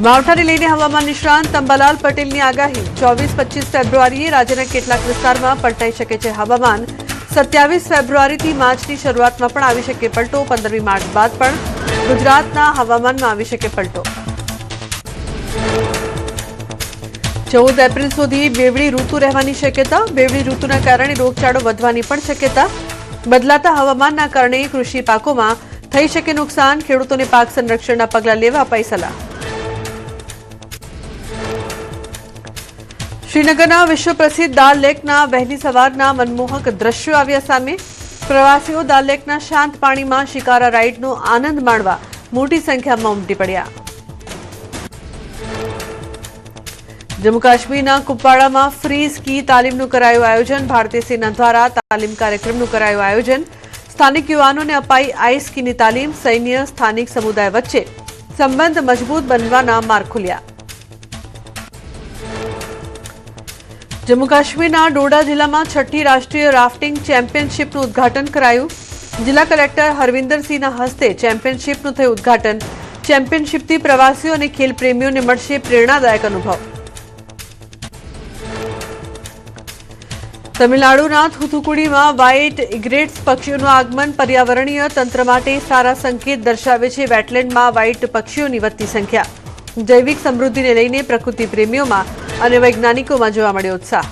માવઠાને લઈને હવામાન નિષ્ણાંત અંબાલાલ પટેલની આગાહી 24-25 ફેબ્રુઆરીએ રાજ્યના કેટલાક વિસ્તારમાં પલટાઈ શકે છે હવામાન 27 ફેબ્રુઆરીથી માર્ચની શરૂઆતમાં પણ આવી શકે પલટો 15મી માર્ચ બાદ પણ ગુજરાતના હવામાનમાં આવી શકે પલટો 14 એપ્રિલ સુધી બેવડી ઋતુ રહેવાની શક્યતા બેવડી ઋતુના કારણે રોગચાળો વધવાની પણ શક્યતા બદલાતા હવામાનના કારણે કૃષિ પાકોમાં થઈ શકે નુકસાન ખેડૂતોને પાક સંરક્ષણના પગલાં લેવા અપાઈ સલાહ શ્રીનગરના વિશ્વ પ્રસિદ્ધ દાલ લેકના વહેલી સવારના મનમોહક દ્રશ્યો આવ્યા સામે પ્રવાસીઓ દાલ લેકના શાંત પાણીમાં શિકારા રાઇડનો આનંદ માણવા મોટી સંખ્યામાં ઉમટી પડ્યા જમ્મુ કાશ્મીરના કુપવાડામાં ફ્રી સ્કી તાલીમનું કરાયું આયોજન ભારતીય સેના દ્વારા તાલીમ કાર્યક્રમનું કરાયું આયોજન સ્થાનિક યુવાનોને અપાઈ આઈસ સ્કીની તાલીમ સૈન્ય સ્થાનિક સમુદાય વચ્ચે સંબંધ મજબૂત બનવાના માર્ગ ખુલ્યા જમ્મુ કાશ્મીરના ડોડા જિલ્લામાં છઠ્ઠી રાષ્ટ્રીય રાફ્ટિંગ ચેમ્પિયનશિપનું ઉદ્ઘાટન કરાયું જિલ્લા કલેક્ટર હરવિંદરસિંહના હસ્તે ચેમ્પિયનશિપનું થયું ઉદ્ઘાટન ચેમ્પિયનશિપથી પ્રવાસીઓ અને ખેલ પ્રેમીઓને મળશે પ્રેરણાદાયક અનુભવ તમિલનાડુના થૂથુકુડીમાં વ્હાઇટ ઇગ્રેટ્સ પક્ષીઓનું આગમન પર્યાવરણીય તંત્ર માટે સારા સંકેત દર્શાવે છે વેટલેન્ડમાં વ્હાઇટ પક્ષીઓની વધતી સંખ્યા જૈવિક સમૃદ્ધિને લઈને પ્રકૃતિ પ્રેમીઓમાં અને વૈજ્ઞાનિકોમાં જોવા મળ્યો ઉત્સાહ